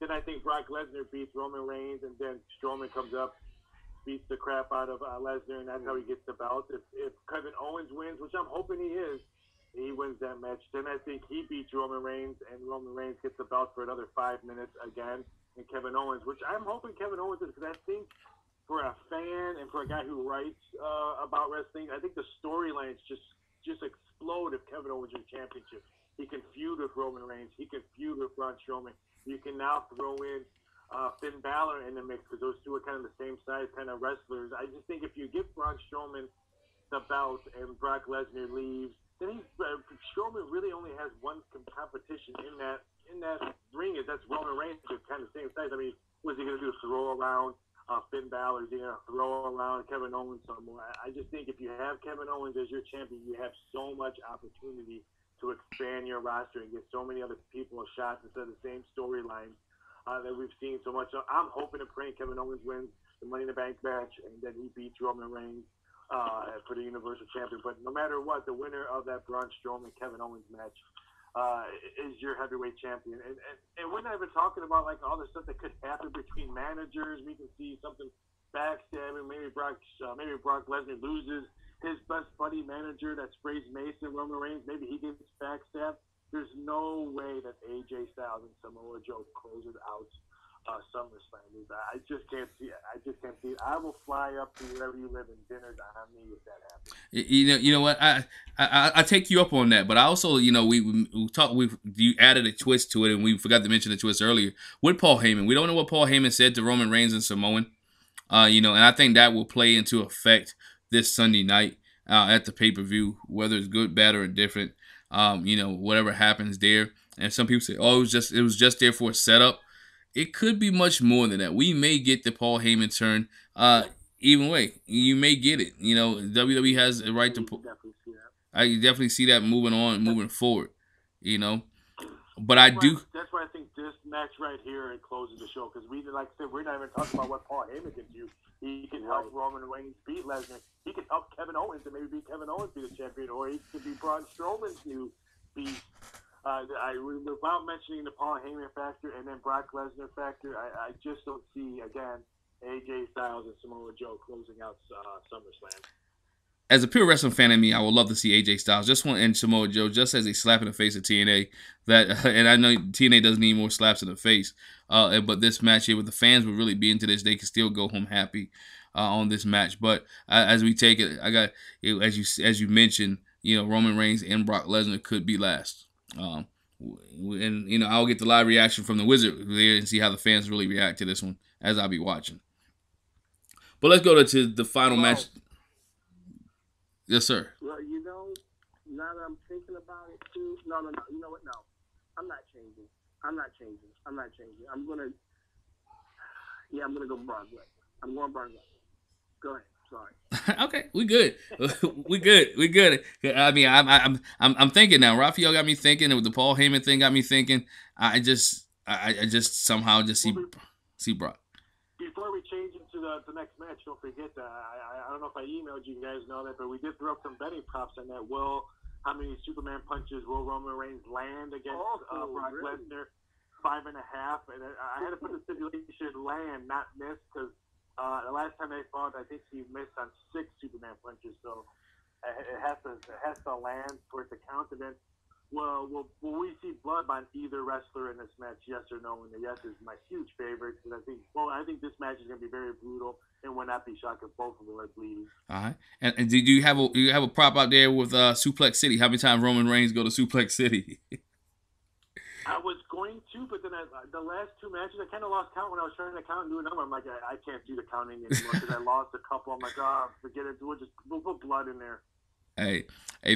S2: then I think Brock Lesnar beats Roman Reigns, and then Strowman comes up, beats the crap out of Lesnar, and that's how he gets the belt. If Kevin Owens wins, which I'm hoping he is, he wins that match, then I think he beats Roman Reigns, and Roman Reigns gets the belt for another 5 minutes again, and Kevin Owens, which I'm hoping Kevin Owens is, because I think for a fan and for a guy who writes about wrestling, I think the storylines just explode if Kevin Owens wins championship. He can feud with Roman Reigns. He can feud with Braun Strowman. You can now throw in Finn Bálor in the mix because those two are kind of the same size kind of wrestlers. I just think if you give Braun Strowman the belt and Brock Lesnar leaves, then Strowman really only has one competition in that ring. That's Roman Reigns, who's kind of the same size. I mean, what's he going to do? Throw around Finn Bálor? Is he going to throw around Kevin Owens some more? I just think if you have Kevin Owens as your champion, you have so much opportunity to expand your roster and give so many other people a shot instead of the same storylines that we've seen so much. So I'm hoping and praying Kevin Owens wins the Money in the Bank match and then he beats Roman Reigns for the Universal Champion. But no matter what, the winner of that Braun Strowman-Kevin Owens match is your heavyweight champion. And we're not even talking about like all the stuff that could happen between managers. We can see something backstabbing. Maybe Brock Lesnar loses his best buddy manager that sprays mace in Roman Reigns. Maybe he gets backstabbed. There's no way that AJ Styles and Samoa Joe closes out SummerSlam. I just can't see it. I will fly up to wherever you live and dinner's on me if that happens.
S1: You know what? I take you up on that, but I also, you added a twist to it, and we forgot to mention the twist earlier with Paul Heyman. We don't know what Paul Heyman said to Roman Reigns and Samoan, and I think that will play into effect this Sunday night at the pay-per-view, whether it's good, bad, or indifferent. Whatever happens there. And some people say, oh, it was just there for a setup. It could be much more than that. We may get the Paul Heyman turn. Even way, you may get it. WWE has a right to. I definitely see that moving forward. But
S2: That's why I think this match right here it closes the show because like I said, we're not even talking about what Paul Heyman can do. He can help Roman Reigns beat Lesnar. He can help Kevin Owens and maybe beat Kevin Owens be the champion, or he could be Braun Strowman's new beast. Without mentioning the Paul Heyman factor and then Brock Lesnar factor, I just don't see again AJ Styles and Samoa Joe closing out SummerSlam.
S1: As a pure wrestling fan of me, I would love to see AJ Styles and Samoa Joe just as a slap in the face of TNA. And I know TNA doesn't need more slaps in the face. But this match here, with the fans would really be into this, they can still go home happy on this match. But as we take it, as you mentioned, Roman Reigns and Brock Lesnar could be last. And I'll get the live reaction from the Wizard there and see how the fans really react to this one as I'll be watching. But let's go to the final match. Yes, sir.
S3: Well, now that I'm thinking about it too, no. You know what? No, I'm not changing. I'm gonna go Braun Lesnar. I'm going Braun Lesnar. Go ahead. Sorry.
S1: Okay, we good. we good. I mean, I'm thinking now. Raphael got me thinking. The Paul Heyman thing got me thinking. I just somehow just see Brock.
S2: Before we change into the next match, don't forget that I don't know if I emailed you guys know that, but we did throw up some betting props on that. How many Superman punches will Roman Reigns land against Brock Lesnar? 5.5. And I had to put the stipulation land, not miss, because the last time they fought, I think he missed on 6 Superman punches. So it has to land for it to count. And then, will we see blood on either wrestler in this match? Yes or no? And the yes is my huge favorite because I think this match is going to be very brutal and would not be shocked if both of them are bleeding.
S1: All right. And do you have a prop out there with Suplex City? How many times Roman Reigns go to Suplex City?
S2: I was going to, but then the last 2 matches, I kind of lost count when I was trying to count and do a number. I'm like, I can't do the counting anymore because I lost a couple. I'm like, forget it. We'll put blood in there.
S1: Hey,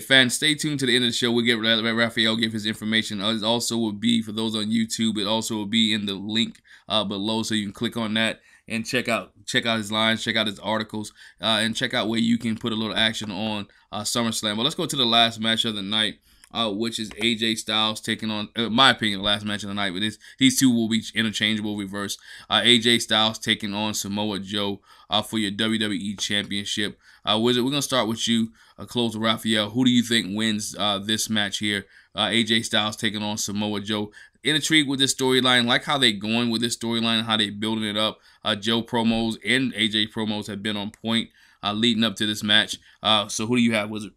S1: fans, stay tuned to the end of the show. We'll get Raphael give his information. It also will be, for those on YouTube, it also will be in the link below, so you can click on that and check out his lines, check out his articles, and check out where you can put a little action on SummerSlam. But let's go to the last match of the night, which is AJ Styles taking on, in my opinion, the last match of the night. But these two will be interchangeable, reverse. AJ Styles taking on Samoa Joe for your WWE Championship. Wizard, we're going to start with you, close with Raphael. Who do you think wins this match here? AJ Styles taking on Samoa Joe. Intrigued with this storyline, like how they going with this storyline and how they building it up. Joe promos and AJ promos have been on point leading up to this match. So who do you have, Wizard?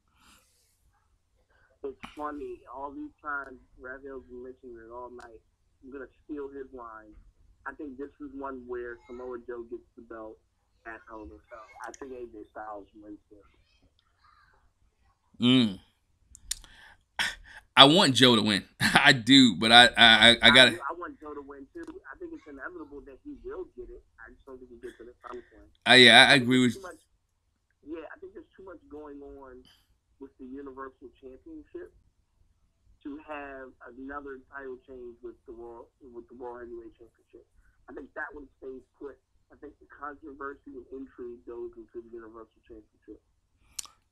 S3: It's funny. All these times, Raphael's been mentioning it all night. I'm going to steal his line. I think this is one where Samoa Joe gets the belt at Hell in a Cell. I think AJ Styles wins this.
S1: I want Joe to win. I do, but I got it.
S3: I want Joe to win too. I think it's inevitable that he will get it. I just don't think he gets it at some point.
S1: Yeah, I agree with you.
S3: I think there's too much going on with the Universal Championship to have another title change with the World Heavyweight Championship. I think that one stays put. I think the controversy and intrigue goes into the Universal Championship.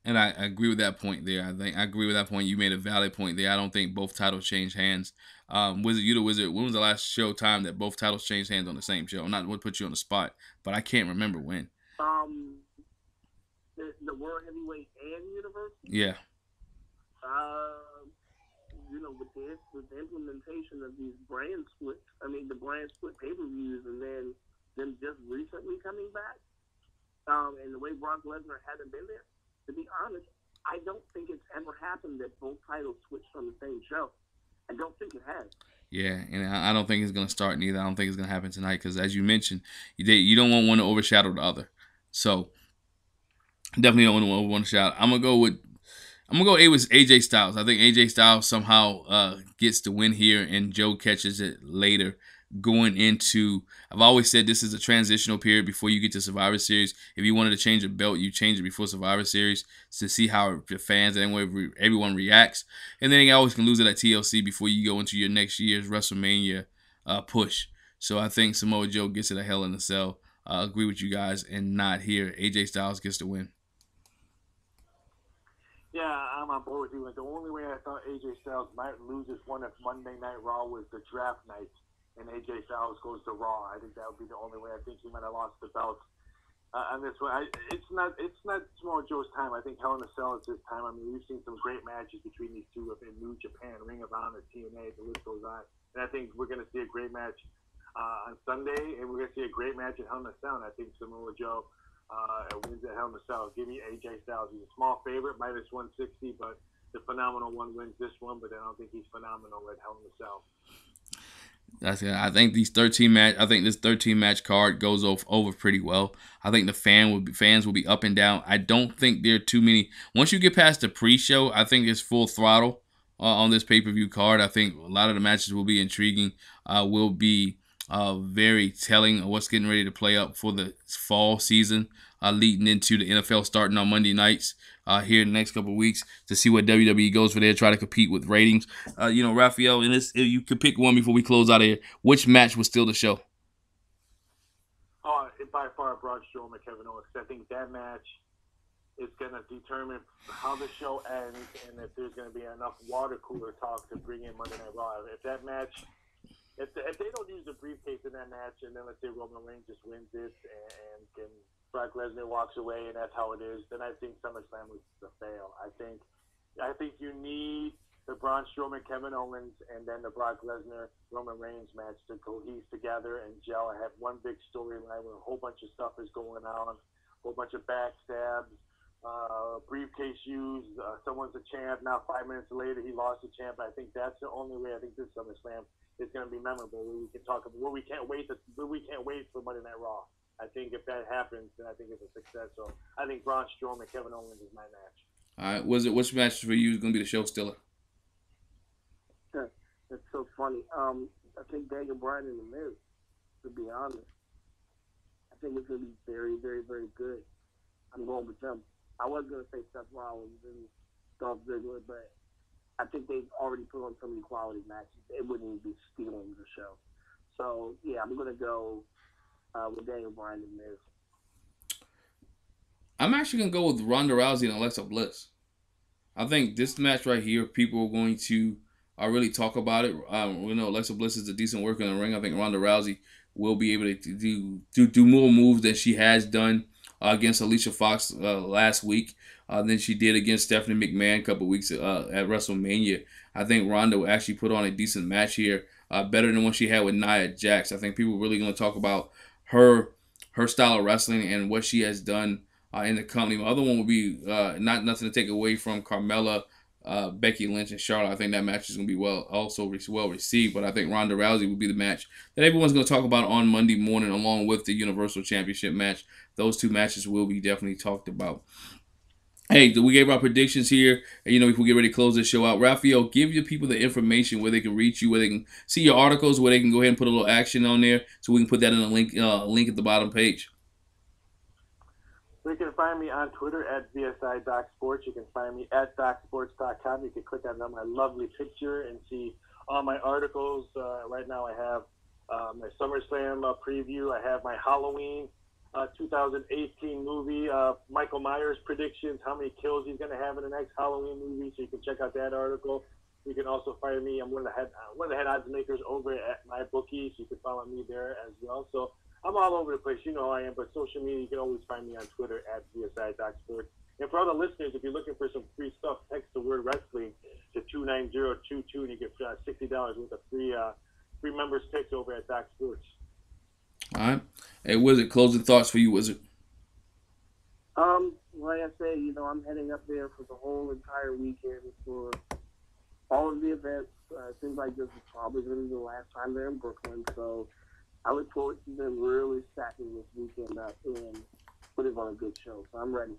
S1: And I agree with that point there. I agree with that point. You made a valid point there. I don't think both titles change hands. Wizard, you the Wizard. When was the last show time that both titles changed hands on the same show? I'm not going to put you on the spot, but I can't remember when.
S3: The World Heavyweight and Universal?
S1: Yeah.
S3: With the implementation of these brand splits, the brand split pay-per-views, and then them just recently coming back, and the way Brock Lesnar hadn't been there, to be honest, I don't think it's ever happened that both titles switched on the same show. I don't think it has.
S1: Yeah, and I don't think it's going to start neither. I don't think it's going to happen tonight because, as you mentioned, you don't want one to overshadow the other. So, definitely don't want to overshadow. I'm going to go with AJ Styles. I think AJ Styles somehow gets the win here, and Joe catches it later. Going into, I've always said this is a transitional period before you get to Survivor Series. If you wanted to change a belt, you change it before Survivor Series to see how the fans and everyone reacts. And then you always can lose it at TLC before you go into your next year's WrestleMania push. So I think Samoa Joe gets it a Hell in a Cell. I agree with you guys and not here. AJ Styles gets the win.
S2: Yeah, I'm on board with you. The only way I thought AJ Styles might lose this one at Monday Night Raw was the draft night, and AJ Styles goes to Raw. I think that would be the only way. I think he might have lost the belt on this one. It's not Samoa Joe's time. I think Hell in a Cell is his time. We've seen some great matches between these two in New Japan, Ring of Honor, TNA, the list goes on. And I think we're going to see a great match on Sunday, and we're going to see a great match at Hell in a Cell. And I think Samoa Joe wins at Hell in a Cell. Give me AJ Styles. He's a small favorite, minus 160, but the phenomenal one wins this one. But I don't think he's phenomenal at Hell in a Cell.
S1: That's it. I think this 13 match card goes over pretty well. I think the fans will be up and down. I don't think there are too many. Once you get past the pre-show, I think it's full throttle on this pay-per-view card. I think a lot of the matches will be intriguing. Will be very telling of what's getting ready to play up for the fall season, leading into the NFL starting on Monday nights here in the next couple of weeks to see what WWE goes for there, try to compete with ratings. Raphael, and if you could pick one before we close out of here, which match was still the show?
S2: By far, Braun Strowman, Kevin Owens. I think that match is going to determine how the show ends and if there's going to be enough water cooler talk to bring in Monday Night Raw. If that match, if they don't use the briefcase in that match, and then let's say Roman Reigns just wins it and Brock Lesnar walks away and that's how it is, then I think SummerSlam was a fail. I think you need the Braun Strowman, Kevin Owens, and then the Brock Lesnar, Roman Reigns match to cohese together and gel. I have one big storyline where a whole bunch of stuff is going on, a whole bunch of backstabs, briefcase used, someone's a champ. Now 5 minutes later, he lost the champ. I think that's the only way I think this SummerSlam is going to be memorable. Where we can talk about where we can't wait for Monday Night Raw. I think if that happens, then I think it's a success. So I think Braun Strowman, Kevin Owens is my match.
S1: All right, which match for you is going to be the show stealer?
S3: That's so funny. I think Vega and Bryan in the Miz, to be honest. I think it's going to be very, very, very good. I'm going with them. I was going to say Seth Rollins and Dolph Ziggler, but I think they've already put on so many quality matches. It wouldn't even be stealing the show. So, yeah, I'm going to go with Daniel Bryan and Miz.
S1: I'm actually going to go with Ronda Rousey and Alexa Bliss. I think this match right here, people are going to really talk about it. We know Alexa Bliss is a decent worker in the ring. I think Ronda Rousey will be able to do more moves than she has done against Alicia Fox last week than she did against Stephanie McMahon a couple weeks at WrestleMania. I think Ronda will actually put on a decent match here, better than what she had with Nia Jax. I think people are really going to talk about her style of wrestling and what she has done in the company. My other one would be nothing to take away from Carmella, Becky Lynch, and Charlotte. I think that match is going to be well received. But I think Ronda Rousey will be the match that everyone's going to talk about on Monday morning, along with the Universal Championship match. Those two matches will be definitely talked about. Hey, we gave our predictions here. You know, if we get ready to close this show out, Raphael, give your people the information where they can reach you, where they can see your articles, where they can go ahead and put a little action on there, so we can put that in a link at the bottom page.
S2: So you can find me on Twitter at VSI.Sports. You can find me at DocSports.com. You can click on my lovely picture and see all my articles. Right now I have my SummerSlam preview. I have my Halloween 2018 movie, Michael Myers predictions, how many kills he's going to have in the next Halloween movie. So you can check out that article. You can also find me. I'm one of the head odds makers over at my bookie, so you can follow me there as well. So I'm all over the place. You know I am, but social media, you can always find me on Twitter at VSI.Sports. And for all the listeners, if you're looking for some free stuff, text the word wrestling to 29022 and you get $60 worth of free members picks over at Doc Sports.
S1: All right. Hey, Wizard, closing thoughts for you, Wizard.
S3: Like I said, you know, I'm heading up there for the whole entire weekend for all of the events. It seems like this is probably going to be the last time they're in Brooklyn, so I look forward to them really stacking this weekend up and putting on a good show. So I'm ready.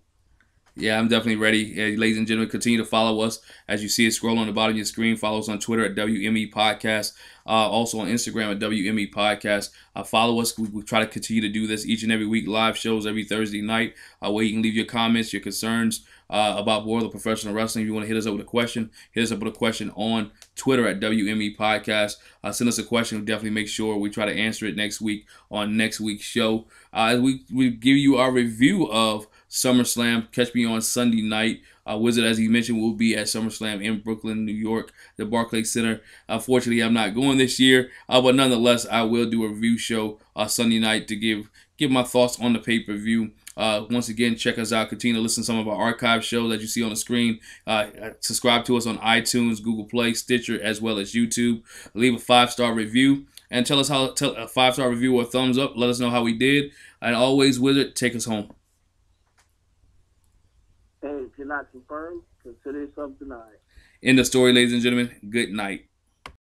S1: Yeah, I'm definitely ready. Ladies and gentlemen, continue to follow us. As you see it scroll on the bottom of your screen, follow us on Twitter at WME Podcast. Also on Instagram at WME Podcast. Follow us. We try to continue to do this each and every week. Live shows every Thursday night where you can leave your comments, your concerns about World of Professional Wrestling. If you want to hit us up with a question, hit us up with a question on Twitter at WME Podcast. Send us a question. We'll definitely make sure we try to answer it next week on next week's show. As we give you our review of SummerSlam. Catch me on Sunday night. Wizard, as he mentioned, will be at SummerSlam in Brooklyn, New York, the Barclays Center. Unfortunately, I'm not going this year, but nonetheless, I will do a review show Sunday night to give my thoughts on the pay-per-view. Once again, check us out. Continue to listen to some of our archive shows that you see on the screen. Subscribe to us on iTunes, Google Play, Stitcher, as well as YouTube. Leave a 5-star review and tell us how a 5-star review or thumbs up. Let us know how we did. And always, Wizard, take us home.
S3: Hey, if you're not confirmed, consider yourself denied.
S1: End the story, ladies and gentlemen. Good night.